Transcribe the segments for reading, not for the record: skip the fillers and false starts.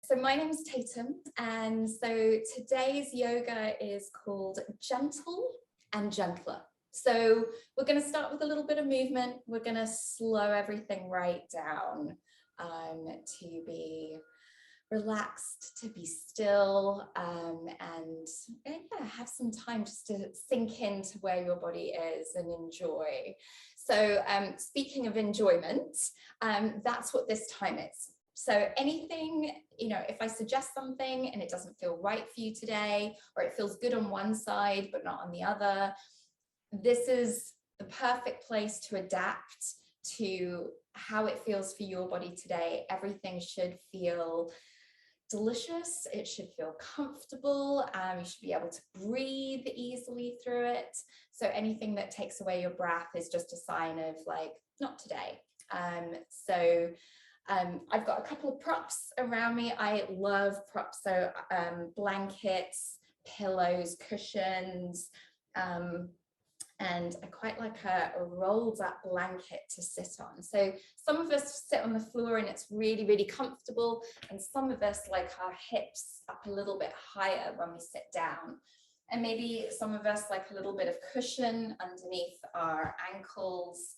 So my name is Tatum, and so today's yoga is called Gentle and Gentler. So we're going to start with a little bit of movement. We're going to slow everything right down to be relaxed, to be still, and have some time just to sink into where your body is and enjoy. So speaking of enjoyment, that's what this time is. So anything, if I suggest something and it doesn't feel right for you today, or it feels good on one side but not on the other, this is the perfect place to adapt to how it feels for your body today. Everything should feel delicious. It should feel comfortable. You should be able to breathe easily through it. So anything that takes away your breath is just a sign of like, not today. I've got a couple of props around me. I love props. So blankets, pillows, cushions, and I quite like a rolled up blanket to sit on. So some of us sit on the floor and it's really, really comfortable. And some of us like our hips up a little bit higher when we sit down. And maybe some of us like a little bit of cushion underneath our ankles.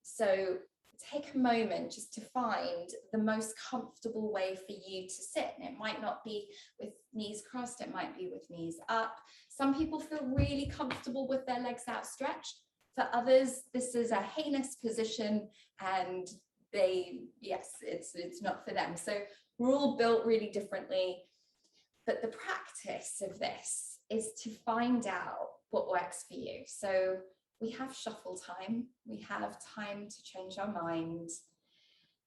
So take a moment just to find the most comfortable way for you to sit. And it might not be with knees crossed, it might be with knees up. Some people feel really comfortable with their legs outstretched. For others, this is a heinous position and it's not for them. So we're all built really differently. But the practice of this is to find out what works for you. So we have shuffle time, we have time to change our mind,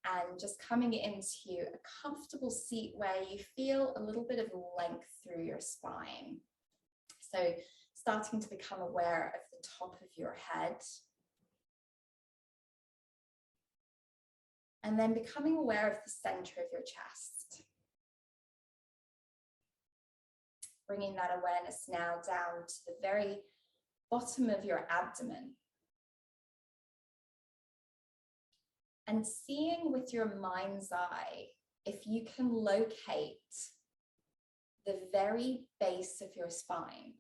and just coming into a comfortable seat where you feel a little bit of length through your spine. So starting to become aware of the top of your head, and then becoming aware of the center of your chest. Bringing that awareness now down to the very bottom of your abdomen, and seeing with your mind's eye if you can locate the very base of your spine.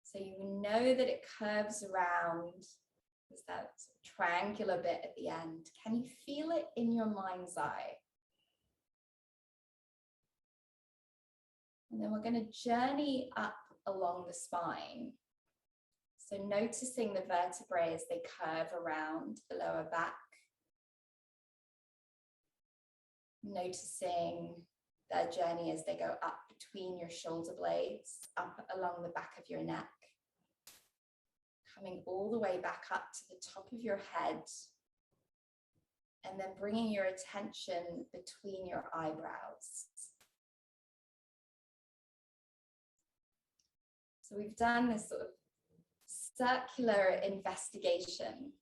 So you know that it curves around. There's that triangular bit at the end. Can you feel it in your mind's eye? And then we're going to journey up along the spine. So noticing the vertebrae as they curve around the lower back. Noticing their journey as they go up between your shoulder blades, up along the back of your neck. Coming all the way back up to the top of your head. And then bringing your attention between your eyebrows. So we've done this sort of circular investigation,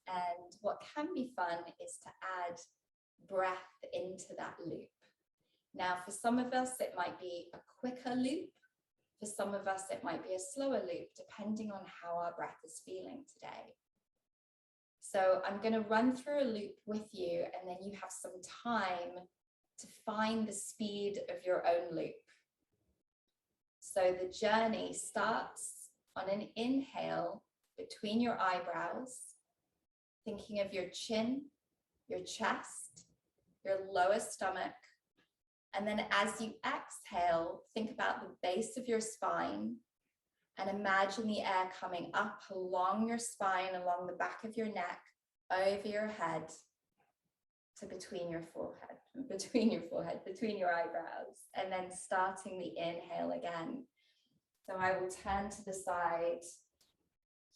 and what can be fun is to add breath into that loop. Now, for some of us, it might be a quicker loop. For some of us, it might be a slower loop, depending on how our breath is feeling today. So I'm going to run through a loop with you, and then you have some time to find the speed of your own loop. So the journey starts on an inhale between your eyebrows, thinking of your chin, your chest, your lower stomach. And then as you exhale, think about the base of your spine and imagine the air coming up along your spine, along the back of your neck, over your head to between your eyebrows, and then starting the inhale again. So I will turn to the side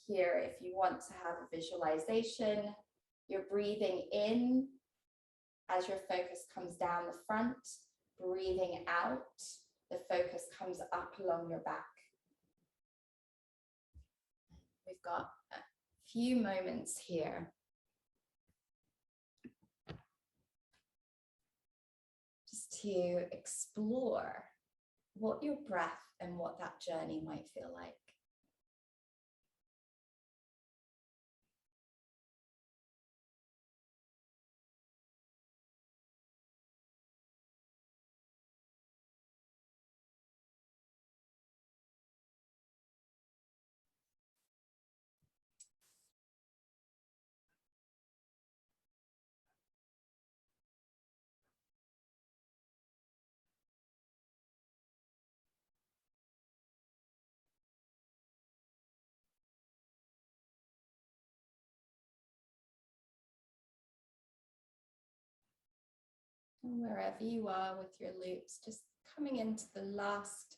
here if you want to have a visualization. You're breathing in as your focus comes down the front, breathing out, the focus comes up along your back. We've got a few moments here. Just to explore what your breath and what that journey might feel like. And wherever you are with your loops, just coming into the last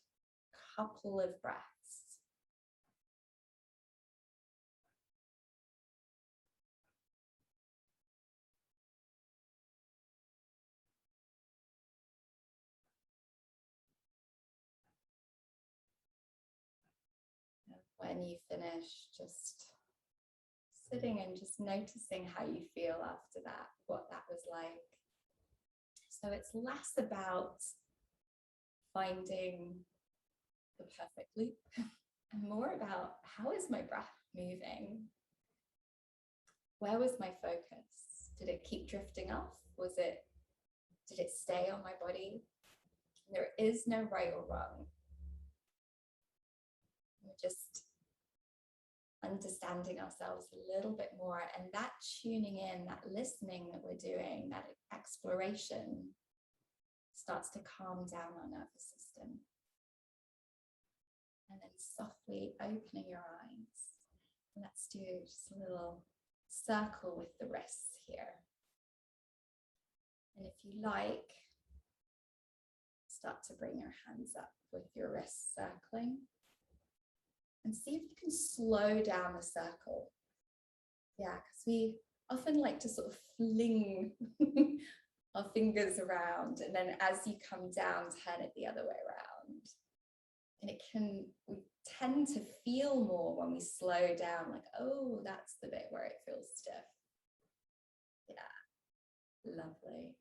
couple of breaths. And when you finish, just sitting and just noticing how you feel after that, what that was like. So it's less about finding the perfect loop and more about how is my breath moving? Where was my focus? Did it keep drifting off? Did it stay on my body? There is no right or wrong. We're just understanding ourselves a little bit more, and that tuning in, that listening that we're doing, that exploration starts to calm down our nervous system. And then softly opening your eyes. Let's do just a little circle with the wrists here. And if you like, start to bring your hands up with your wrists circling. And see if you can slow down the circle. Yeah, because we often like to sort of fling our fingers around, and then as you come down, turn it the other way around. And we tend to feel more when we slow down, like, oh, that's the bit where it feels stiff. Yeah, lovely.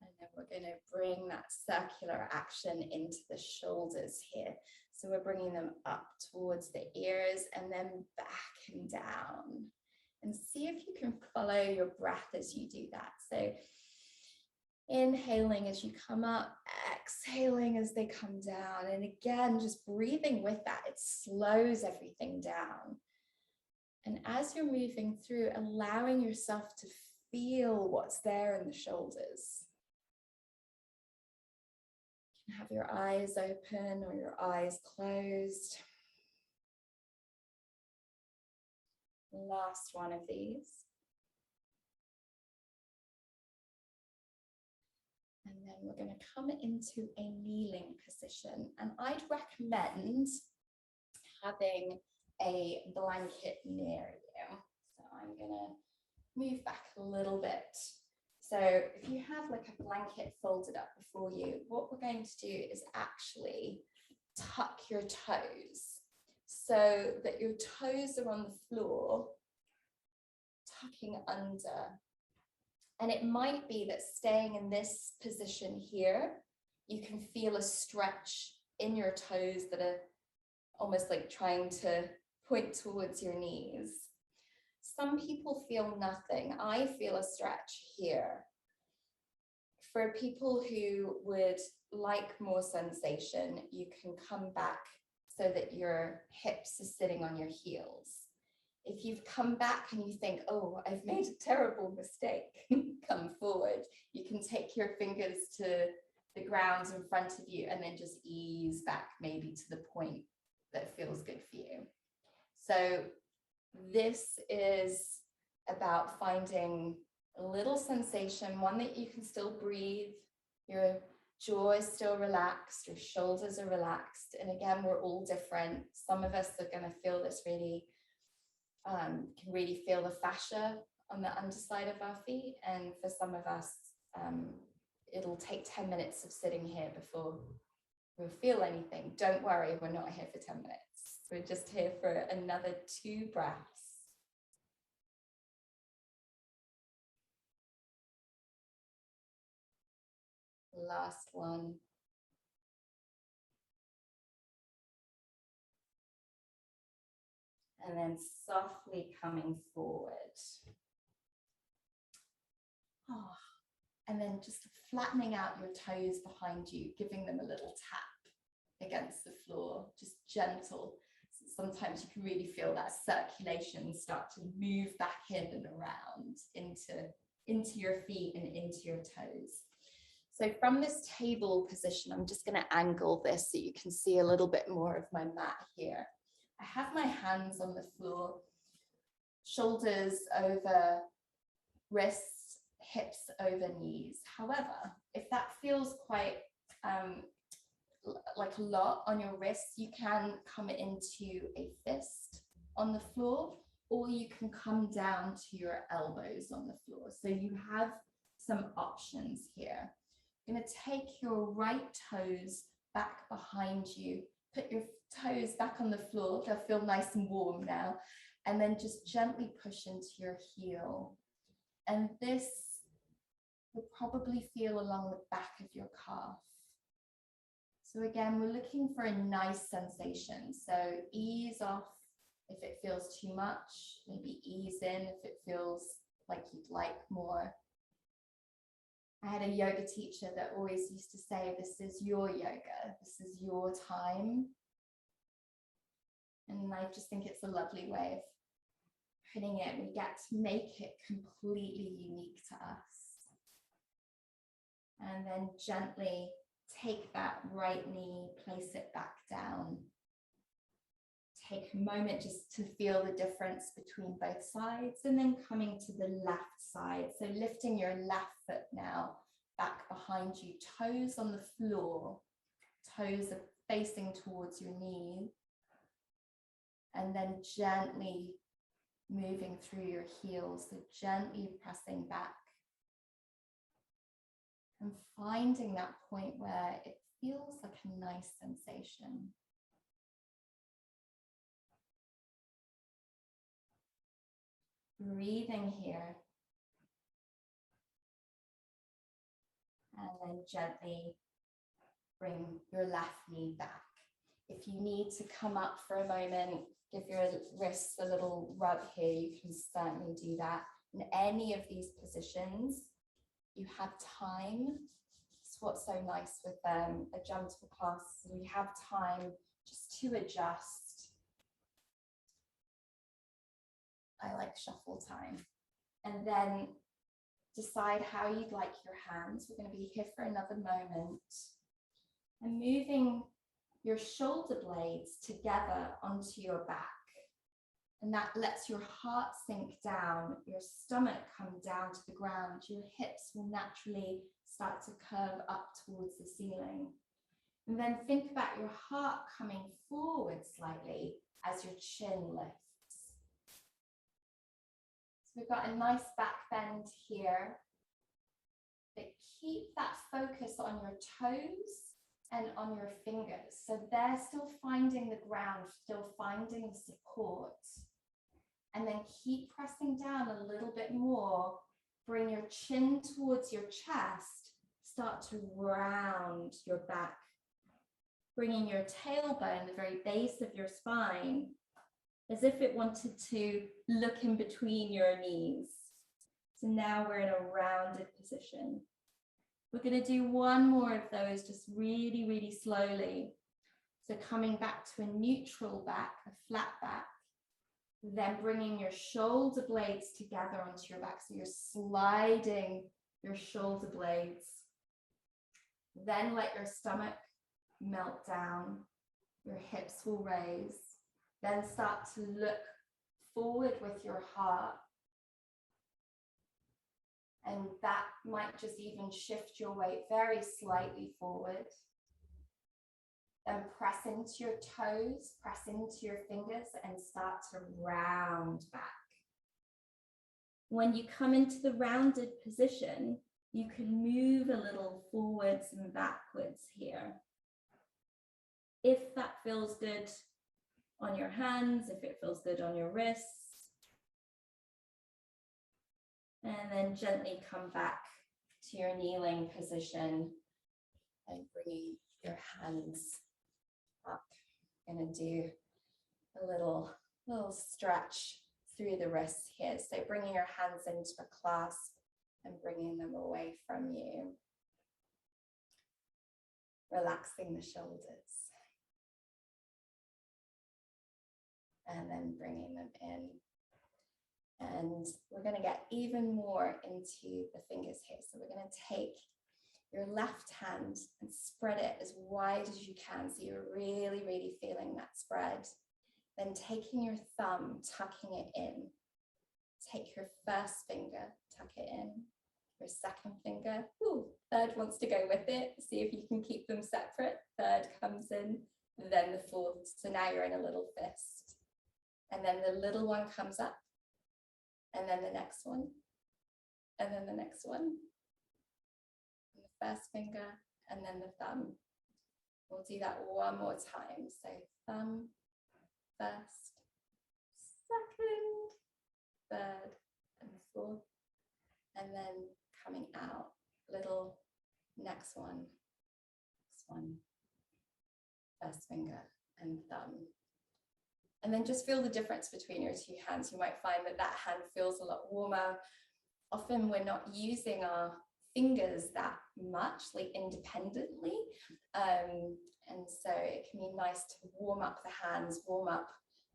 And then we're going to bring that circular action into the shoulders here. So we're bringing them up towards the ears and then back and down. And see if you can follow your breath as you do that. So inhaling as you come up, exhaling as they come down. And again, just breathing with that, it slows everything down. And as you're moving through, allowing yourself to feel what's there in the shoulders. You can have your eyes open or your eyes closed. Last one of these. And then we're going to come into a kneeling position. And I'd recommend having a blanket near you. So I'm going to move back a little bit. So if you have like a blanket folded up before you, what we're going to do is actually tuck your toes so that your toes are on the floor, tucking under. And it might be that staying in this position here, you can feel a stretch in your toes that are almost like trying to point towards your knees. Some people feel nothing. I feel a stretch here. For people who would like more sensation, you can come back so that your hips are sitting on your heels. If you've come back and you think, oh, I've made a terrible mistake, come forward. You can take your fingers to the ground in front of you and then just ease back maybe to the point that feels good for you. So this is about finding a little sensation, one that you can still breathe, your jaw is still relaxed, your shoulders are relaxed. And again, we're all different. Some of us are going to feel this really, can really feel the fascia on the underside of our feet. And for some of us, it'll take 10 minutes of sitting here before we'll feel anything. Don't worry, we're not here for 10 minutes. We're just here for another 2 breaths. Last one. And then softly coming forward. Oh. And then just flattening out your toes behind you, giving them a little tap against the floor, just gentle. Sometimes you can really feel that circulation start to move back in and around into your feet and into your toes. So from this table position, I'm just going to angle this so you can see a little bit more of my mat here. I have my hands on the floor, shoulders over wrists, hips over knees. However, if that feels quite like a lot on your wrists, you can come into a fist on the floor, or you can come down to your elbows on the floor. So you have some options here. You're going to take your right toes back behind you, put your toes back on the floor, they'll feel nice and warm now, and then just gently push into your heel. And this will probably feel along the back of your calf. So again, we're looking for a nice sensation. So ease off if it feels too much, maybe ease in if it feels like you'd like more. I had a yoga teacher that always used to say, this is your yoga, this is your time. And I just think it's a lovely way of putting it. We get to make it completely unique to us. And then gently take that right knee, place it back down. Take a moment just to feel the difference between both sides, and then coming to the left side. So lifting your left foot now back behind you, toes on the floor, toes are facing towards your knee, and then gently moving through your heels, so gently pressing back and finding that point where it feels like a nice sensation. Breathing here, and then gently bring your left knee back. If you need to come up for a moment, give your wrists a little rub here, you can certainly do that. In any of these positions, you have time. It's what's so nice with a gentle class. We have time just to adjust. I like shuffle time. And then decide how you'd like your hands. We're going to be here for another moment. And moving your shoulder blades together onto your back. And that lets your heart sink down, your stomach come down to the ground, your hips will naturally start to curve up towards the ceiling. And then think about your heart coming forward slightly as your chin lifts. So we've got a nice back bend here, but keep that focus on your toes and on your fingers. So they're still finding the ground, still finding the support. And then keep pressing down a little bit more. Bring your chin towards your chest. Start to round your back. Bringing your tailbone, the very base of your spine, as if it wanted to look in between your knees. So now we're in a rounded position. We're going to do one more of those, just really, really slowly. So coming back to a neutral back, a flat back. Then bringing your shoulder blades together onto your back. So you're sliding your shoulder blades. Then let your stomach melt down. Your hips will raise. Then start to look forward with your heart. And that might just even shift your weight very slightly forward. Then press into your toes, press into your fingers, and start to round back. When you come into the rounded position, you can move a little forwards and backwards here. If that feels good on your hands, if it feels good on your wrists. And then gently come back to your kneeling position and bringing your hands up. I'm going to do a little stretch through the wrists here. So bringing your hands into a clasp and bringing them away from you. Relaxing the shoulders. And then bringing them in. And we're going to get even more into the fingers here. So we're going to take your left hand and spread it as wide as you can. So you're really, really feeling that spread. Then taking your thumb, tucking it in. Take your first finger, tuck it in. for a second finger. Ooh, third wants to go with it. See if you can keep them separate. Third comes in, then the fourth. So now you're in a little fist. And then the little one comes up, and then the next one, and then the next one. And the first finger, and then the thumb. We'll do that one more time. So thumb, first, second, third, and fourth. And then coming out, little next one, first finger and thumb. And then just feel the difference between your two hands. You might find that that hand feels a lot warmer. Often we're not using our fingers that much, like independently. And so it can be nice to warm up the hands, warm up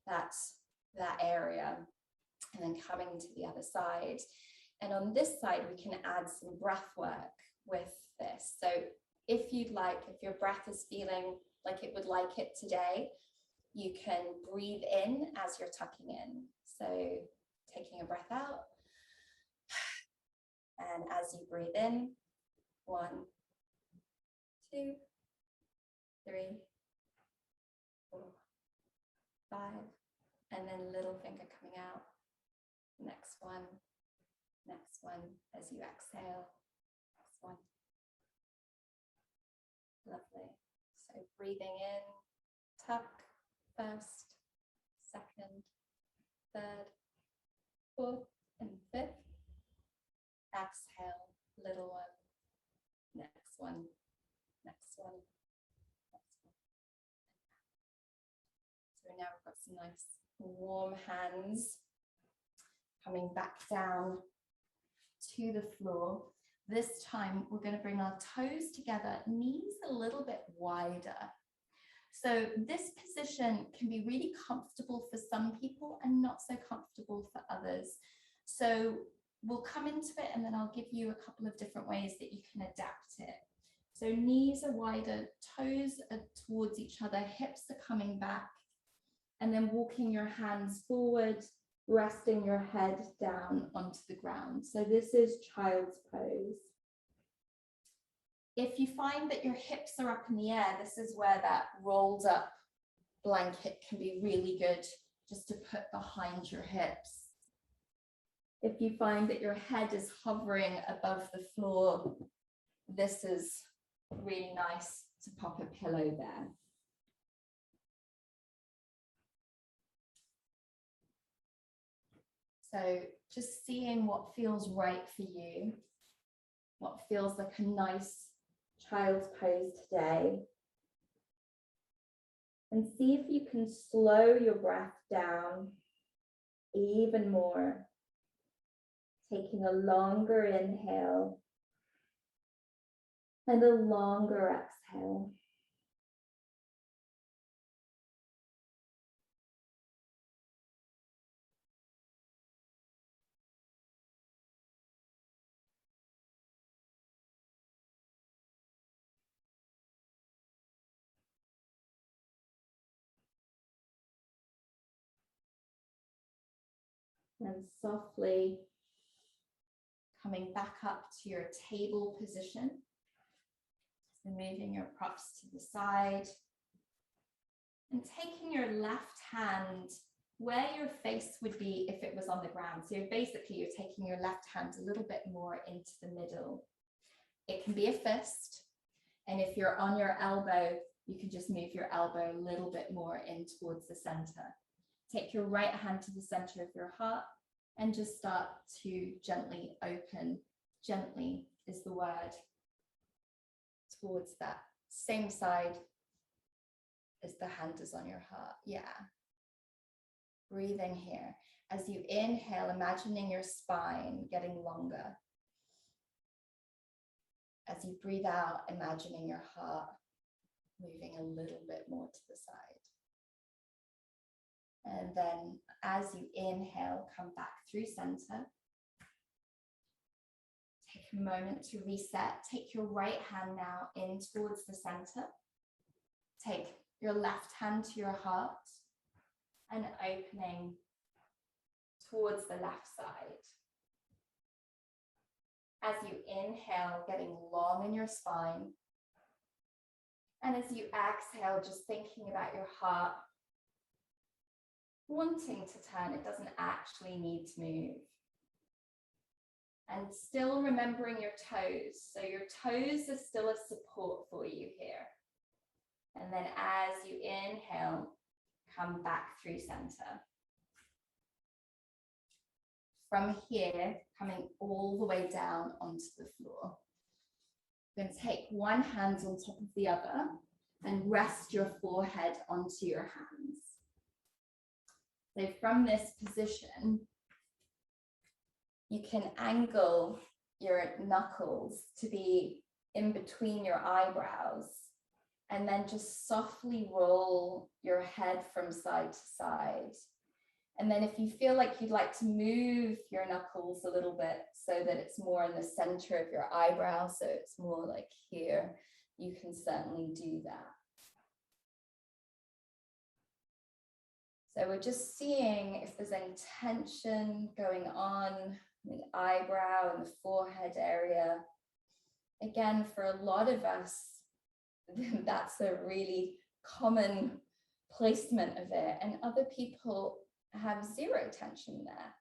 that area, and then coming to the other side. And on this side, we can add some breath work with this. So if you'd like, if your breath is feeling like it would like it today, you can breathe in as you're tucking in. So taking a breath out. And as you breathe in, 1, 2, 3, 4, 5, and then little finger coming out. Next one as you exhale. Next one. Lovely. So breathing in, tuck, first, second, third, fourth, and fifth. Exhale, little one, next one, next one, next one. So now we've got some nice warm hands coming back down to the floor. This time we're going to bring our toes together, knees a little bit wider. So this position can be really comfortable for some people and not so comfortable for others. So we'll come into it and then I'll give you a couple of different ways that you can adapt it. So knees are wider, toes are towards each other, hips are coming back, and then walking your hands forward, resting your head down onto the ground. So this is child's pose. If you find that your hips are up in the air, this is where that rolled up blanket can be really good just to put behind your hips. If you find that your head is hovering above the floor, this is really nice to pop a pillow there. So just seeing what feels right for you, what feels like a nice child's pose today. And see if you can slow your breath down even more. Taking a longer inhale and a longer exhale. And softly coming back up to your table position. So moving your props to the side. And taking your left hand where your face would be if it was on the ground. So basically you're taking your left hand a little bit more into the middle. It can be a fist. And if you're on your elbow, you can just move your elbow a little bit more in towards the center. Take your right hand to the center of your heart and just start to gently open. Gently is the word, towards that same side as the hand is on your heart. Yeah. Breathing here. As you inhale, imagining your spine getting longer. As you breathe out, imagining your heart moving a little bit more to the side. And then as you inhale, come back through center. Take a moment to reset. Take your right hand now in towards the center. Take your left hand to your heart and opening towards the left side. As you inhale, getting long in your spine. And as you exhale, just thinking about your heart wanting to turn, it doesn't actually need to move. And still remembering your toes. So your toes are still a support for you here. And then as you inhale, come back through center. From here, coming all the way down onto the floor. You're going to take one hand on top of the other and rest your forehead onto your hands. So from this position, you can angle your knuckles to be in between your eyebrows, and then just softly roll your head from side to side. And then if you feel like you'd like to move your knuckles a little bit so that it's more in the center of your eyebrow, so it's more like here, you can certainly do that. So we're just seeing if there's any tension going on in the eyebrow and the forehead area. Again, for a lot of us, that's a really common placement of it, and other people have zero tension there.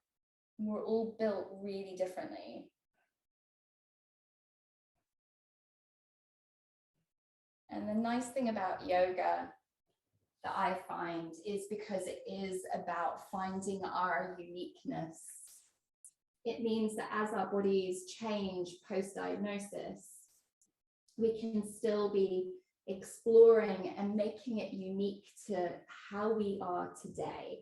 We're all built really differently. And the nice thing about yoga that I find is because it is about finding our uniqueness. It means that as our bodies change post-diagnosis, we can still be exploring and making it unique to how we are today.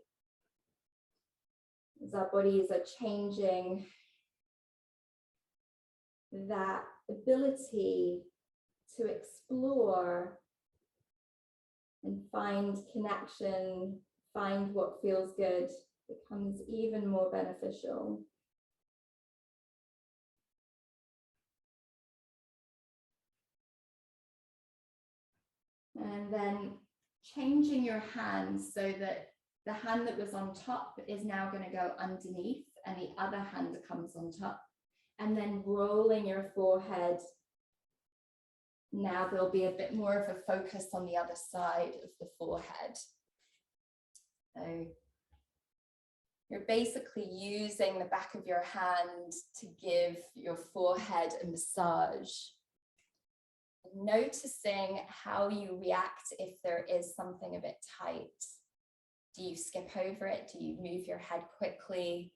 As our bodies are changing, that ability to explore and find connection, find what feels good, becomes even more beneficial. And then changing your hands so that the hand that was on top is now going to go underneath and the other hand comes on top. And then rolling your forehead. Now there'll be a bit more of a focus on the other side of the forehead. So you're basically using the back of your hand to give your forehead a massage. Noticing how you react if there is something a bit tight. Do you skip over it? Do you move your head quickly?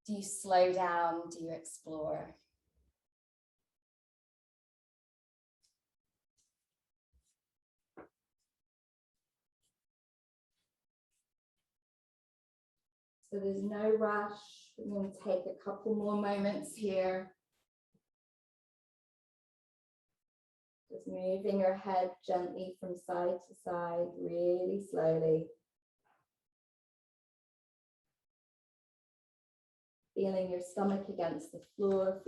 Do you slow down? Do you explore? So there's no rush. We're going to take a couple more moments here. Just moving your head gently from side to side, really slowly. Feeling your stomach against the floor,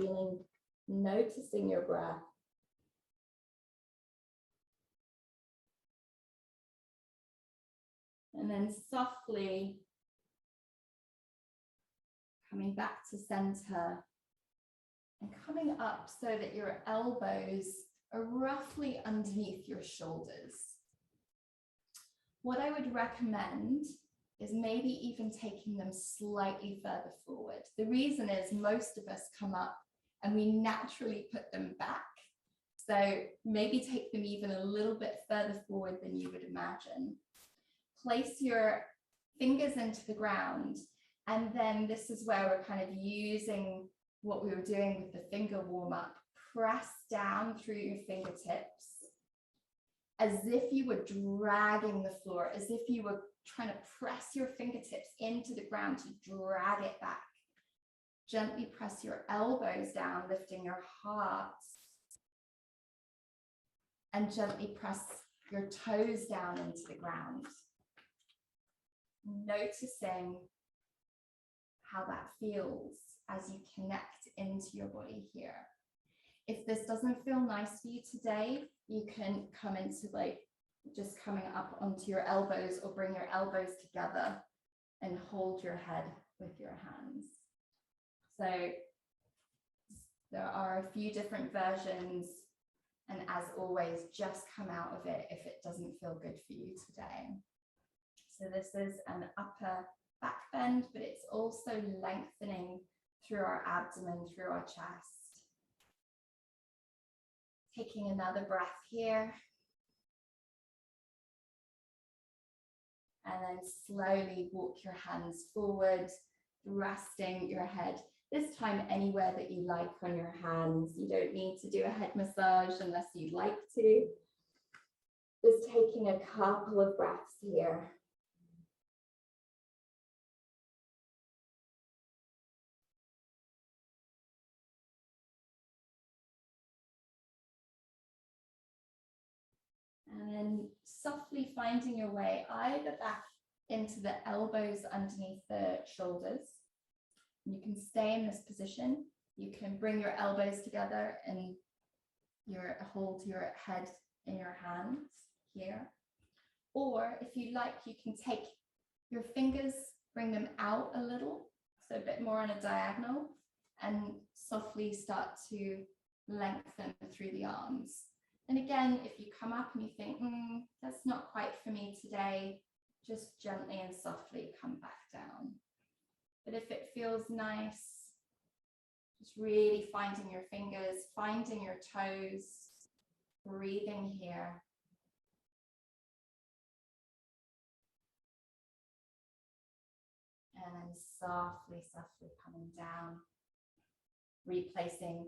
noticing your breath. And then softly coming back to center and coming up so that your elbows are roughly underneath your shoulders. What I would recommend is maybe even taking them slightly further forward. The reason is most of us come up and we naturally put them back. So maybe take them even a little bit further forward than you would imagine. Place your fingers into the ground, and then this is where we're kind of using what we were doing with the finger warm-up. Press down through your fingertips as if you were dragging the floor, as if you were trying to press your fingertips into the ground to drag it back. Gently press your elbows down, lifting your heart. And gently press your toes down into the ground. Noticing how that feels as you connect into your body here. If this doesn't feel nice for you today, you can come into just coming up onto your elbows, or bring your elbows together and hold your head with your hands. So There are a few different versions, and as always, just come out of it if it doesn't feel good for you today. So this is an upper back bend, but it's also lengthening through our abdomen, through our chest. Taking another breath here. And then slowly walk your hands forward, resting your head, this time anywhere that you like on your hands. You don't need to do a head massage unless you'd like to. Just taking a couple of breaths here. And then softly finding your way either back into the elbows underneath the shoulders. You can stay in this position. You can bring your elbows together and hold your head in your hands here. Or if you like, you can take your fingers, bring them out a little, so a bit more on a diagonal, and softly start to lengthen through the arms. And again, if you come up and you think, that's not quite for me today, just gently and softly come back down. But if it feels nice, just really finding your fingers, finding your toes, breathing here. And then softly, softly coming down, replacing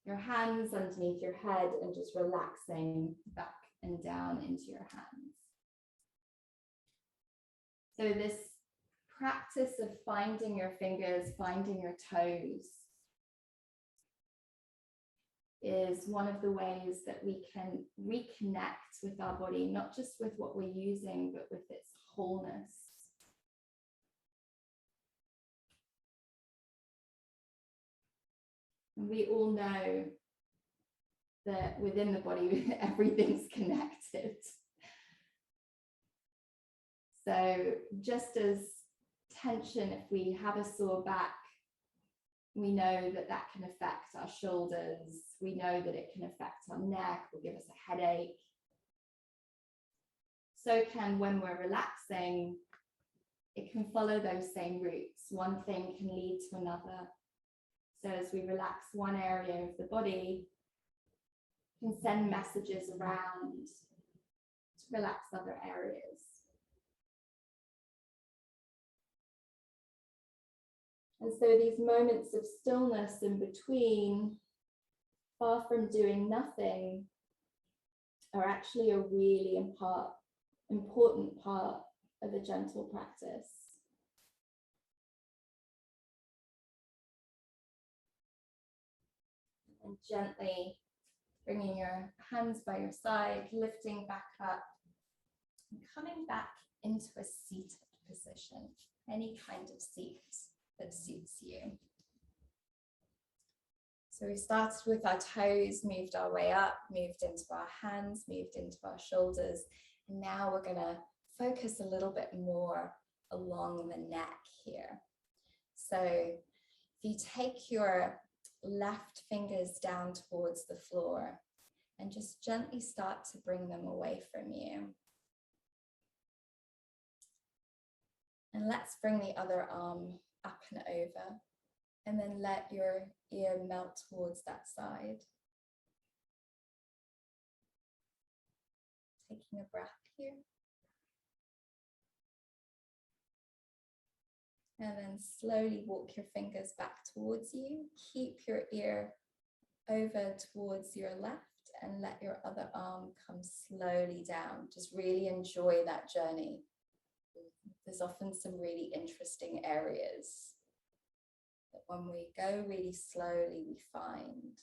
your hands underneath your head and just relaxing back and down into your hands. So this practice of finding your fingers, finding your toes is one of the ways that we can reconnect with our body, not just with what we're using, but with its wholeness. And we all know that within the body, everything's connected. So just as tension, if we have a sore back, we know that that can affect our shoulders. We know that it can affect our neck, will give us a headache. So can, when we're relaxing, it can follow those same routes. One thing can lead to another. So as we relax one area of the body, can send messages around to relax other areas. And so these moments of stillness in between, far from doing nothing, are actually a really important part of a gentle practice. And gently bringing your hands by your side, lifting back up, and coming back into a seated position, any kind of seat that suits you. So we started with our toes, moved our way up, moved into our hands, moved into our shoulders, and now we're going to focus a little bit more along the neck here. So if you take your left fingers down towards the floor and just gently start to bring them away from you. And let's bring the other arm up and over, and then let your ear melt towards that side. Taking a breath here. And then slowly walk your fingers back towards you. Keep your ear over towards your left and let your other arm come slowly down. Just really enjoy that journey. There's often some really interesting areas that when we go really slowly, we find.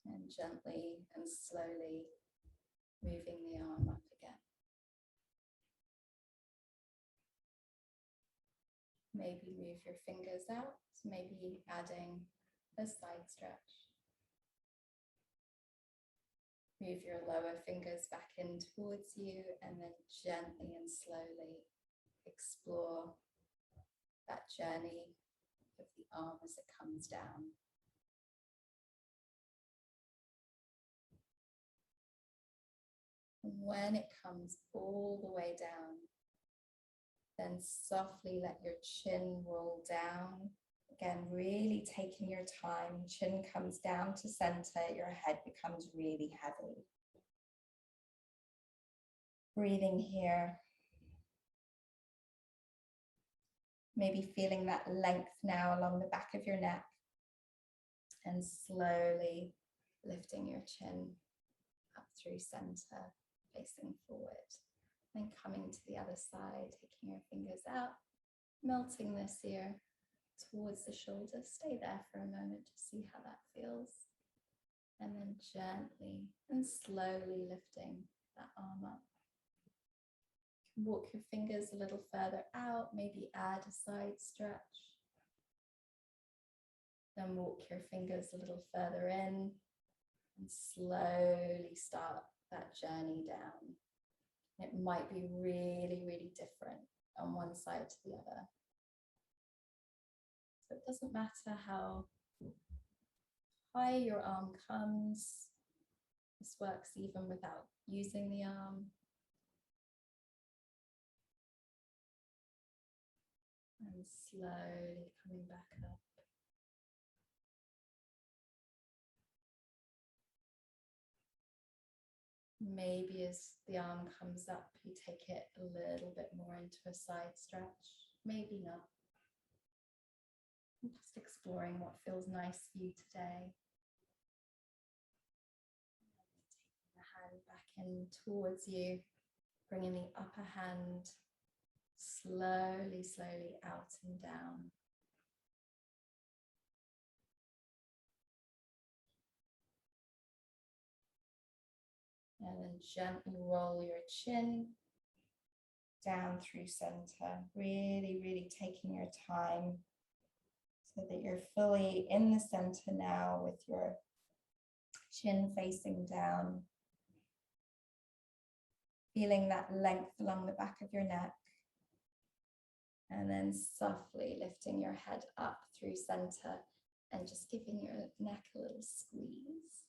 And gently and slowly moving the arm up again. Maybe move your fingers out, maybe adding a side stretch. Move your lower fingers back in towards you and then gently and slowly explore that journey of the arm as it comes down. And when it comes all the way down, then softly let your chin roll down. Again, really taking your time. Chin comes down to center, your head becomes really heavy. Breathing here. Maybe feeling that length now along the back of your neck. And slowly lifting your chin up through center, facing forward. Then coming to the other side, taking your fingers out, melting this ear towards the shoulder. Stay there for a moment to see how that feels. And then gently and slowly lifting that arm up. Walk your fingers a little further out, maybe add a side stretch. Then walk your fingers a little further in and slowly start that journey down. It might be really, really different on one side to the other. So it doesn't matter how high your arm comes. This works even without using the arm. And slowly coming back up. Maybe as the arm comes up, you take it a little bit more into a side stretch. Maybe not. I'm just exploring what feels nice for you today. Taking the hand back in towards you, bringing the upper hand slowly, slowly out and down. And then gently roll your chin down through center, really, really taking your time so that you're fully in the center now with your chin facing down. Feeling that length along the back of your neck. And then softly lifting your head up through center and just giving your neck a little squeeze.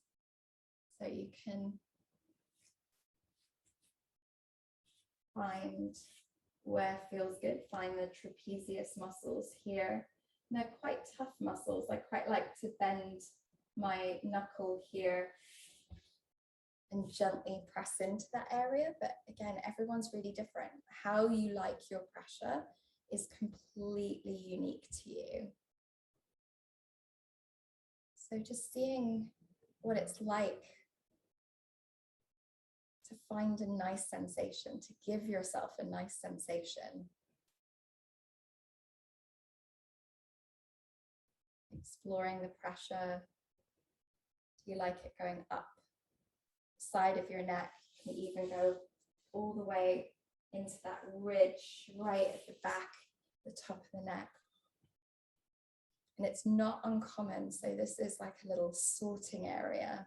So you can find where feels good. Find the trapezius muscles here. And they're quite tough muscles. I quite like to bend my knuckle here and gently press into that area. But again, everyone's really different. How you like your pressure is completely unique to you. So just seeing what it's like to find a nice sensation, to give yourself a nice sensation. Exploring the pressure. Do you like it going up side of your neck? You can even go all the way into that ridge right at the back, the top of the neck. And it's not uncommon. So this is like a little sorting area.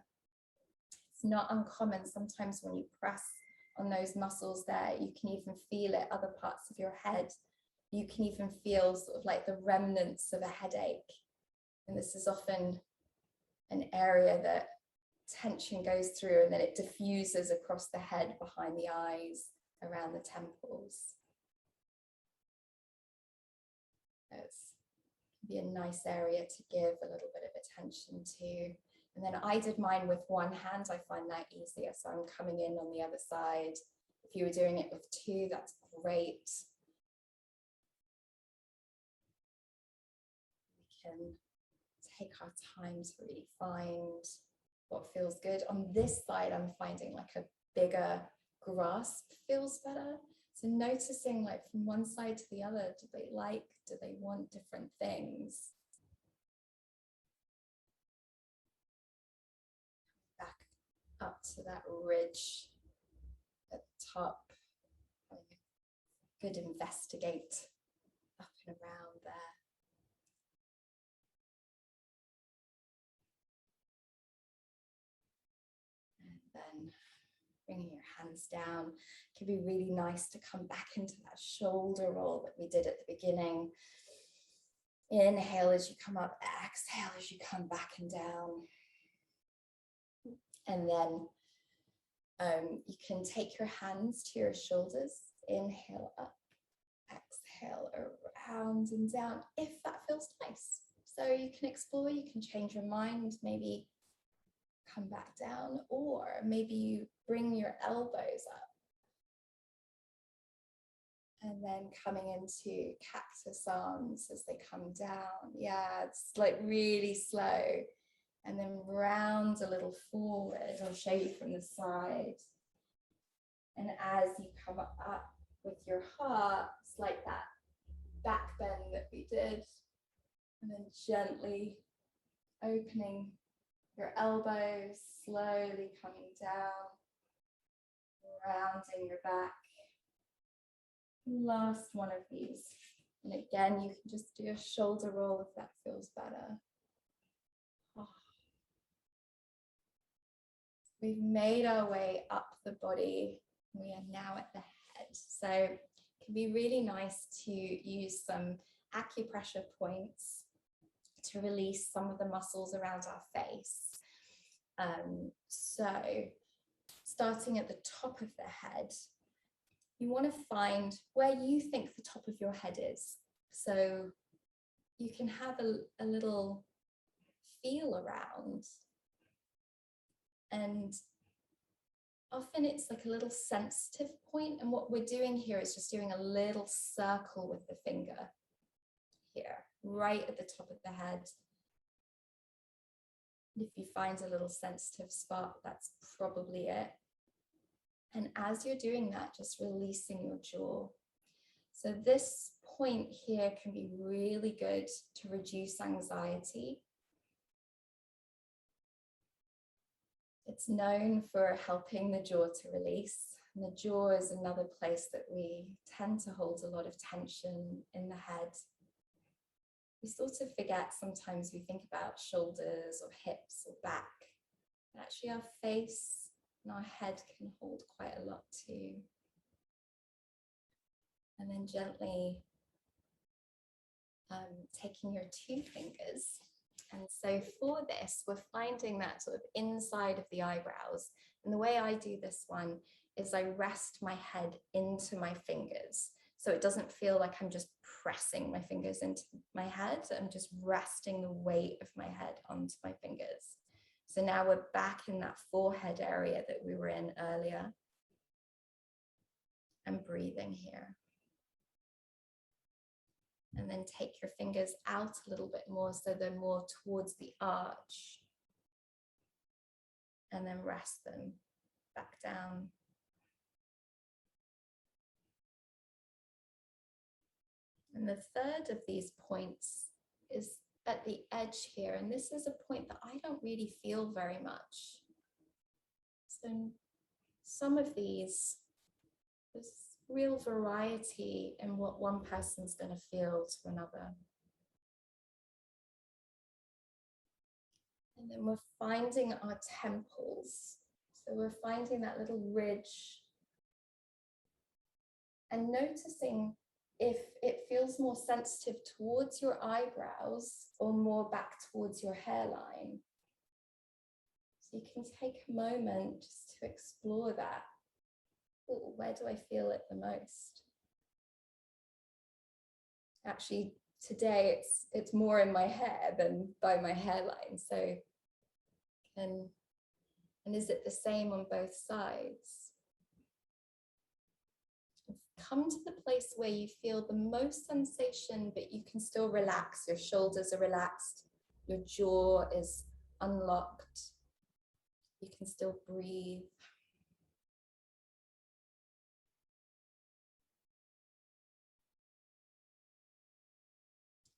It's not uncommon. Sometimes when you press on those muscles there, you can even feel it, other parts of your head. You can even feel sort of like the remnants of a headache. And this is often an area that tension goes through and then it diffuses across the head, behind the eyes, around the temples. It's be a nice area to give a little bit of attention to. And then I did mine with one hand. I find that easier. So I'm coming in on the other side. If you were doing it with two, that's great. We can take our time to really find what feels good. On this side, I'm finding like a bigger grasp feels better. So noticing like from one side to the other, do they want different things? Back up to that ridge at the top. Good investigate up and around there. And then bringing your hands down. It can be really nice to come back into that shoulder roll that we did at the beginning. Inhale as you come up, exhale as you come back and down. And then you can take your hands to your shoulders. Inhale up, exhale around and down if that feels nice. So you can explore, you can change your mind, maybe come back down, or maybe you bring your elbows up. And then coming into cactus arms as they come down. Yeah, it's like really slow. And then round a little forward. I'll show you from the side. And as you come up with your heart, it's like that back bend that we did. And then gently opening your elbows, slowly coming down, rounding your back. Last one of these. And again, you can just do a shoulder roll if that feels better. Oh. We've made our way up the body. We are now at the head. So it can be really nice to use some acupressure points to release some of the muscles around our face. So starting at the top of the head, you want to find where you think the top of your head is. So you can have a little feel around. And often it's like a little sensitive point. And what we're doing here is just doing a little circle with the finger here, right at the top of the head. If you find a little sensitive spot, that's probably it. And as you're doing that, just releasing your jaw. So this point here can be really good to reduce anxiety. It's known for helping the jaw to release. And the jaw is another place that we tend to hold a lot of tension in the head. We sort of forget sometimes we think about shoulders or hips or back. And actually our face and our head can hold quite a lot too. And then gently taking your two fingers. And so for this, we're finding that sort of inside of the eyebrows. And the way I do this one is I rest my head into my fingers. So it doesn't feel like I'm just pressing my fingers into my head. I'm just resting the weight of my head onto my fingers. So now we're back in that forehead area that we were in earlier. And breathing here. And then take your fingers out a little bit more so they're more towards the arch. And then rest them back down. And the third of these points is at the edge here. And this is a point that I don't really feel very much. So some of these, there's real variety in what one person's going to feel to another. And then we're finding our temples. So we're finding that little ridge and noticing if it feels more sensitive towards your eyebrows or more back towards your hairline. So you can take a moment just to explore that. Ooh, where do I feel it the most? Actually, today it's more in my hair than by my hairline. So, and is it the same on both sides? Come to the place where you feel the most sensation, but you can still relax. Your shoulders are relaxed. Your jaw is unlocked. You can still breathe.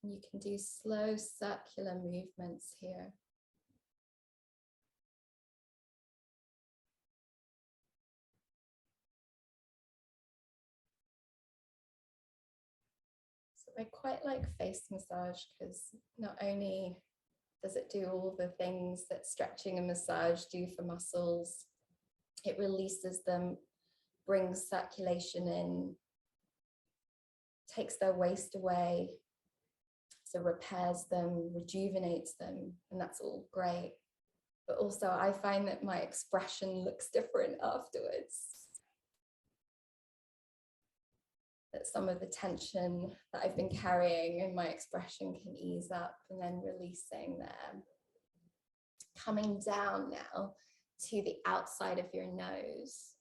You can do slow circular movements here. So I quite like face massage because not only does it do all the things that stretching and massage do for muscles, It releases them, brings circulation in, takes their waste away, so repairs them, rejuvenates them, and that's all great. But also I find that my expression looks different afterwards. That some of the tension that I've been carrying in my expression can ease up, and then releasing them. Coming down now to the outside of your nose.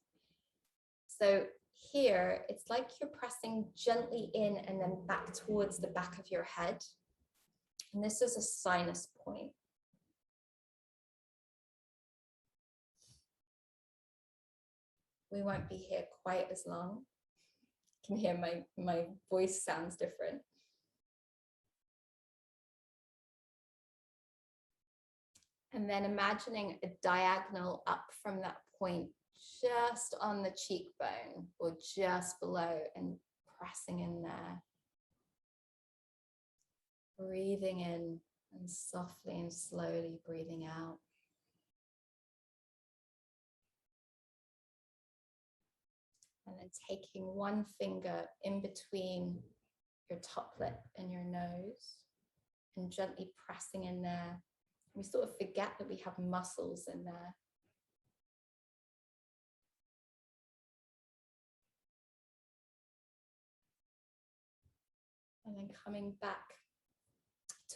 So here, it's like you're pressing gently in and then back towards the back of your head. And this is a sinus point. We won't be here quite as long. You can hear my voice sounds different. And then imagining a diagonal up from that point, just on the cheekbone or just below, and pressing in there. Breathing in and softly and slowly breathing out. And then taking one finger in between your top lip and your nose and gently pressing in there. We sort of forget that we have muscles in there. And then coming back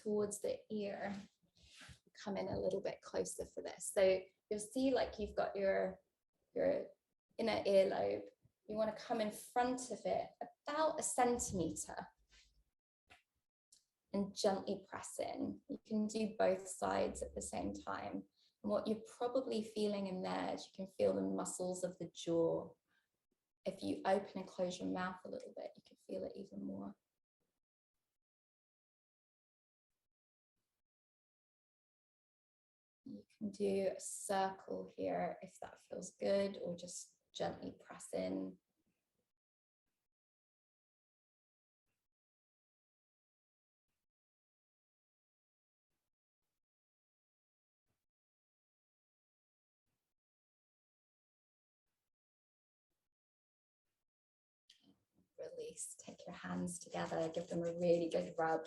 towards the ear, come in a little bit closer for this. So you'll see like you've got your inner earlobe. You want to come in front of it about 1 centimeter and gently press in. You can do both sides at the same time. And what you're probably feeling in there is you can feel the muscles of the jaw. If you open and close your mouth a little bit, you can feel it even more. You can do a circle here if that feels good, or just gently press in. Release, take your hands together, give them a really good rub.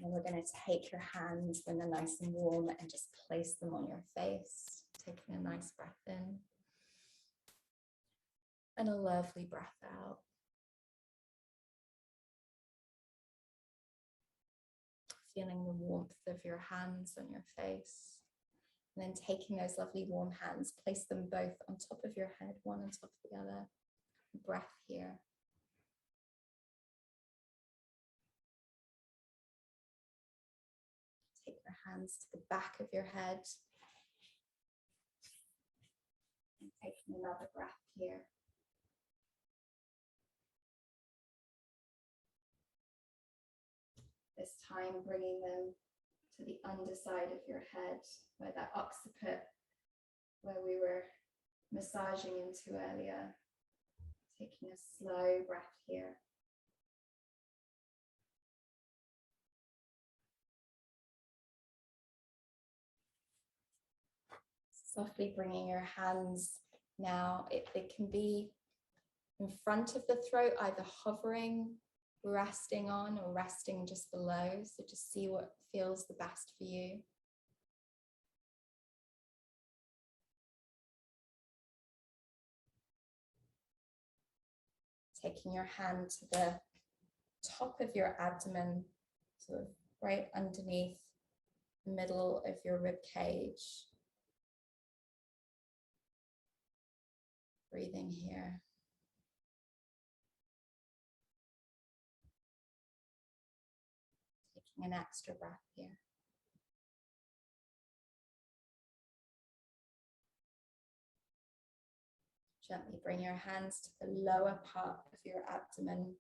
And we're going to take your hands when they're nice and warm and just place them on your face, taking a nice breath in and a lovely breath out. Feeling the warmth of your hands on your face. And then taking those lovely warm hands, place them both on top of your head, one on top of the other. Breath here. Take your hands to the back of your head. And taking another breath here. This time bringing them to the underside of your head, where that occiput, where we were massaging into earlier. Taking a slow breath here. Softly bringing your hands now, it can be in front of the throat, either hovering, resting on, or resting just below. So just see what feels the best for you. Taking your hand to the top of your abdomen, sort of right underneath the middle of your rib cage. Breathing here. Taking an extra breath here. Gently bring your hands to the lower part of your abdomen,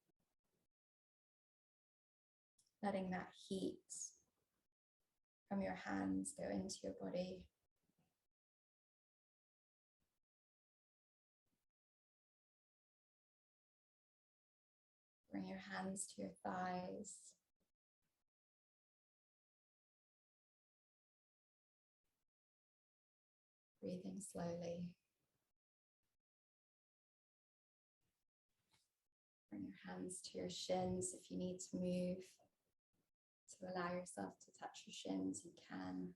letting that heat from your hands go into your body. Bring your hands to your thighs. Breathing slowly. Hands to your shins. If you need to move to allow yourself to touch your shins, you can.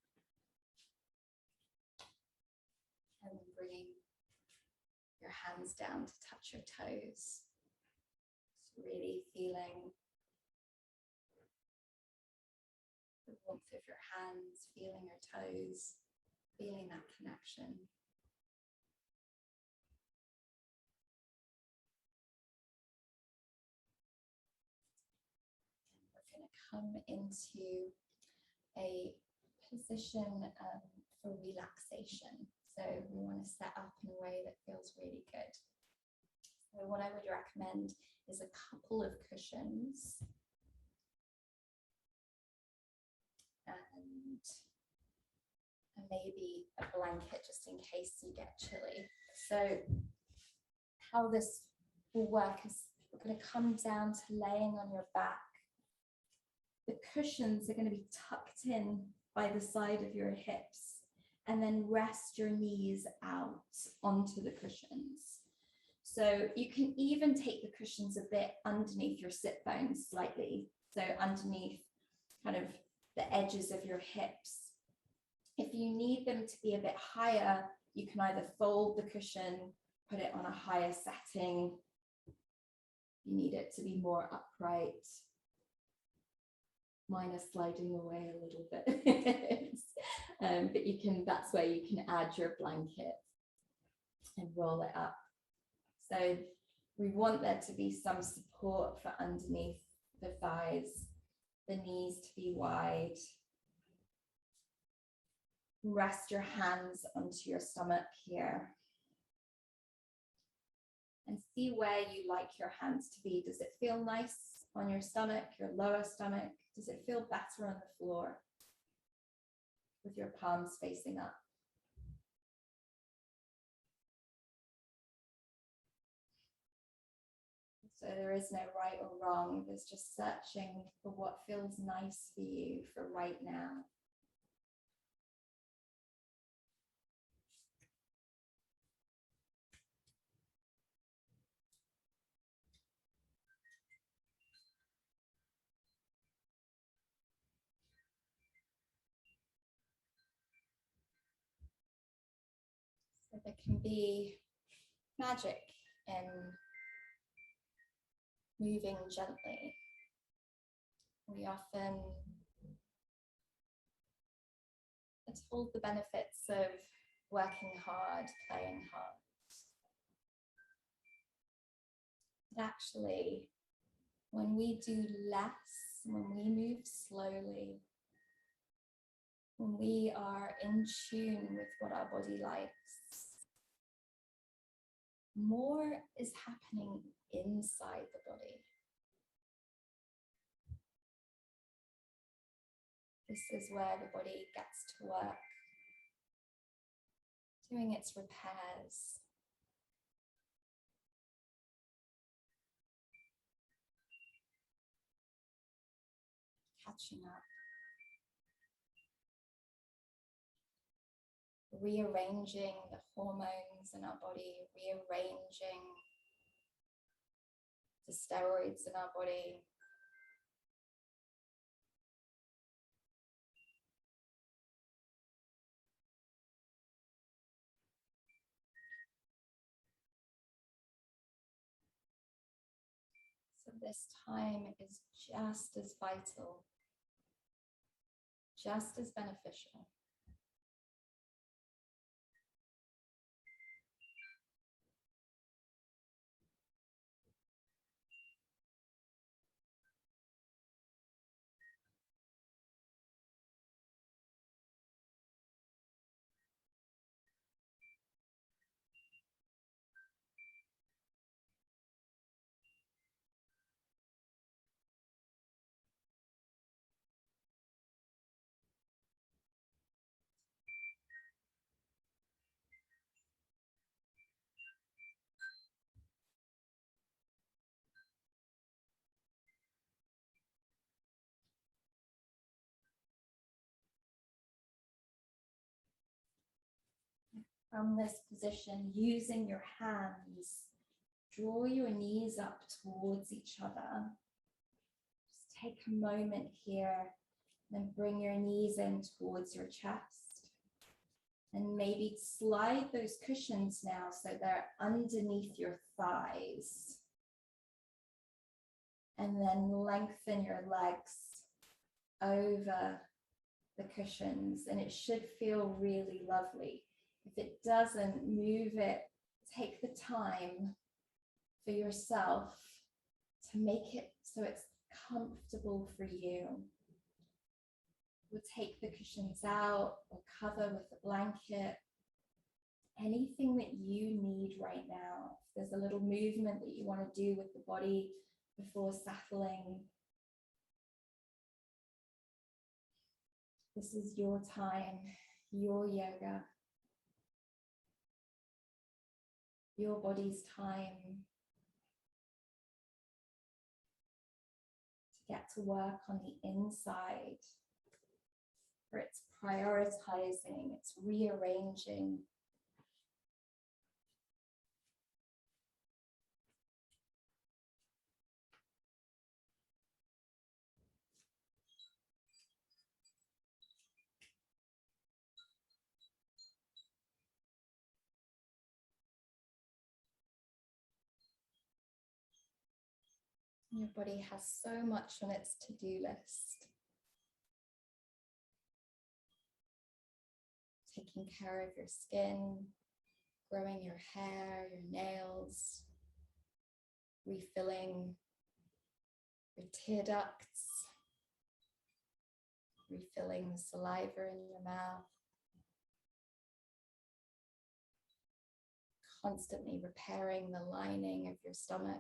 And then bringing your hands down to touch your toes. Just really feeling the warmth of your hands, feeling your toes, feeling that connection. And we're going to come into a position for relaxation. So we want to set up in a way that feels really good. So what I would recommend is a couple of cushions and maybe a blanket just in case you get chilly. So how this will work is we're going to come down to laying on your back. The cushions are going to be tucked in by the side of your hips, and then rest your knees out onto the cushions. So you can even take the cushions a bit underneath your sit bones slightly, so underneath kind of the edges of your hips. If you need them to be a bit higher, you can either fold the cushion, put it on a higher setting. You need it to be more upright. Mine is sliding away a little bit. But you can, that's where you can add your blanket and roll it up. So we want there to be some support for underneath the thighs, the knees to be wide. Rest your hands onto your stomach here. And see where you like your hands to be. Does it feel nice on your stomach, your lower stomach? Does it feel better on the floor with your palms facing up? So there is no right or wrong. There's just searching for what feels nice for you for right now. So there can be magic in moving gently. We often are told the benefits of working hard, playing hard. But actually, when we do less, when we move slowly, when we are in tune with what our body likes, more is happening inside the body. This is where the body gets to work, doing its repairs. Catching up. Rearranging the hormones in our body, rearranging the steroids in our body. So this time is just as vital, just as beneficial. From this position, using your hands, draw your knees up towards each other. Just take a moment here, then bring your knees in towards your chest. And maybe slide those cushions now so they're underneath your thighs. And then lengthen your legs over the cushions, and it should feel really lovely. If it doesn't, move it. Take the time for yourself to make it so it's comfortable for you. We'll take the cushions out or cover with a blanket. Anything that you need right now. If there's a little movement that you want to do with the body before settling, this is your time, your yoga, your body's time to get to work on the inside, where it's prioritizing, it's rearranging. Your body has so much on its to-do list. Taking care of your skin, growing your hair, your nails, refilling your tear ducts, refilling the saliva in your mouth, constantly repairing the lining of your stomach.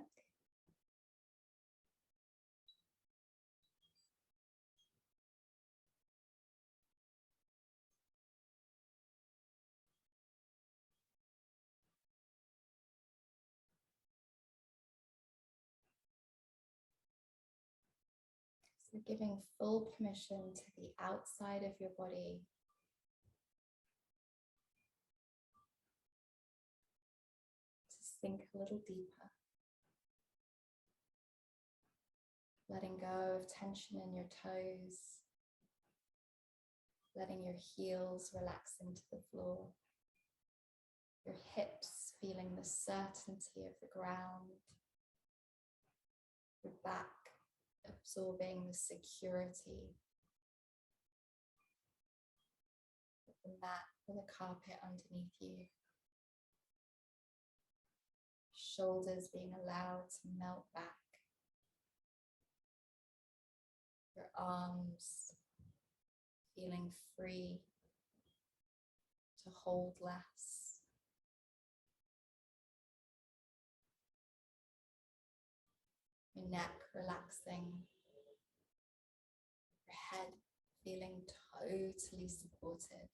So giving full permission to the outside of your body to sink a little deeper. Letting go of tension in your toes. Letting your heels relax into the floor. Your hips feeling the certainty of the ground. Your back absorbing the security of the mat or the carpet underneath you. Shoulders being allowed to melt back. Your arms feeling free to hold less. Your neck relaxing. Your head feeling totally supported.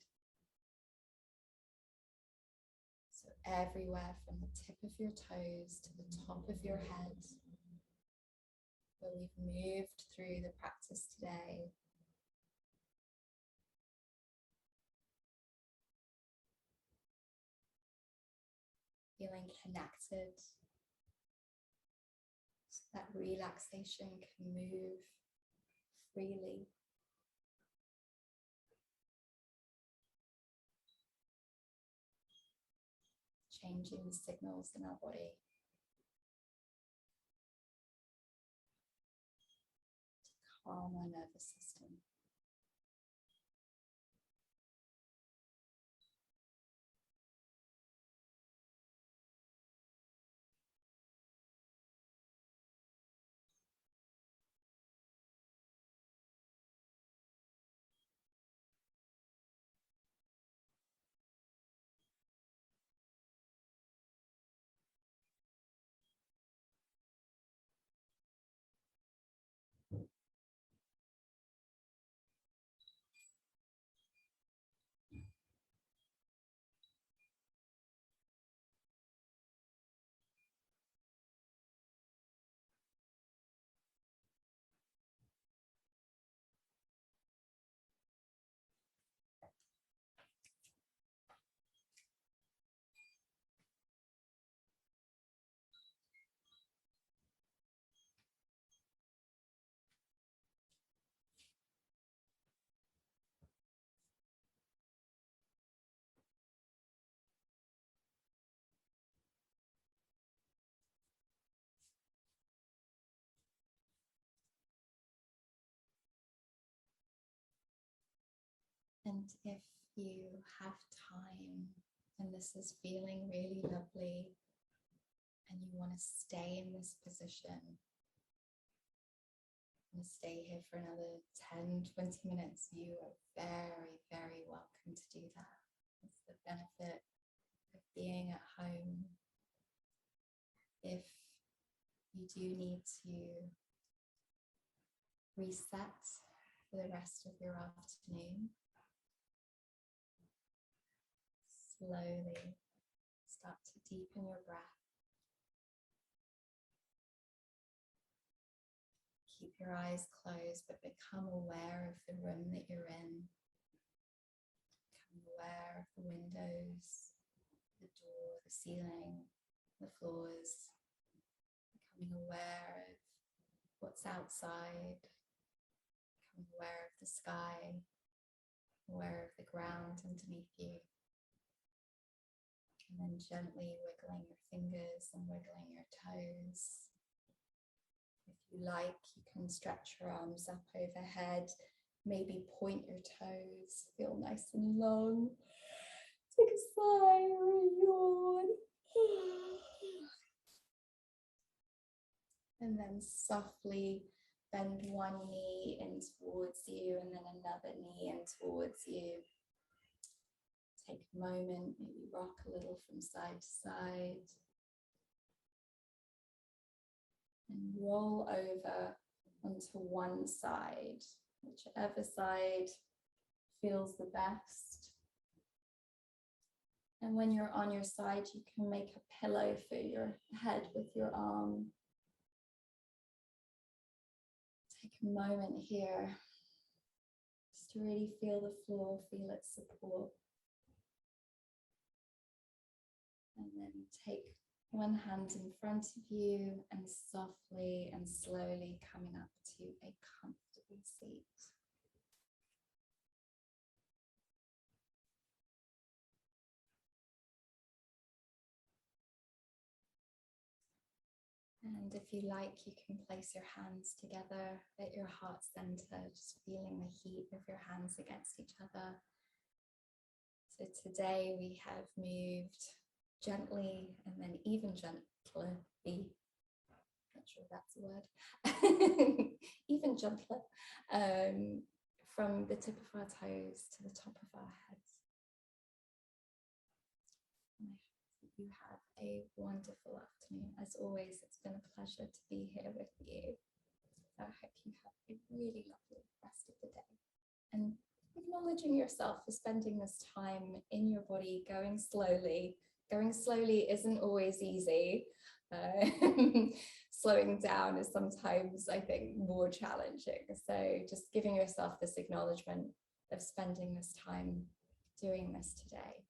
So everywhere from the tip of your toes to the top of your head, where we've moved through the practice today, feeling connected, so that relaxation can move freely. Changing the signals in our body to calm our nervous system. And if you have time and this is feeling really lovely and you want to stay in this position, and stay here for another 10-20 minutes, you are very, very welcome to do that. It's the benefit of being at home. If you do need to reset for the rest of your afternoon, slowly start to deepen your breath. Keep your eyes closed, but become aware of the room that you're in. Become aware of the windows, the door, the ceiling, the floors. Becoming aware of what's outside. Become aware of the sky, aware of the ground underneath you. And then gently wiggling your fingers and wiggling your toes. If you like, you can stretch your arms up overhead, maybe point your toes, feel nice and long. Take a sigh or a yawn. And then softly bend one knee in towards you and then another knee in towards you. Take a moment, maybe rock a little from side to side. And roll over onto one side, whichever side feels the best. And when you're on your side, you can make a pillow for your head with your arm. Take a moment here just to really feel the floor, feel its support. And then take one hand in front of you and softly and slowly coming up to a comfortable seat. And if you like, you can place your hands together at your heart center, just feeling the heat of your hands against each other. So today we have moved gently and then even gentler, not sure if that's a word, even gentler, from the tip of our toes to the top of our heads. And I hope that you have a wonderful afternoon. As always, it's been a pleasure to be here with you. So I hope you have a really lovely rest of the day. And acknowledging yourself for spending this time in your body, going slowly. Going slowly isn't always easy. Slowing down is sometimes, I think, more challenging. So just giving yourself this acknowledgement of spending this time doing this today.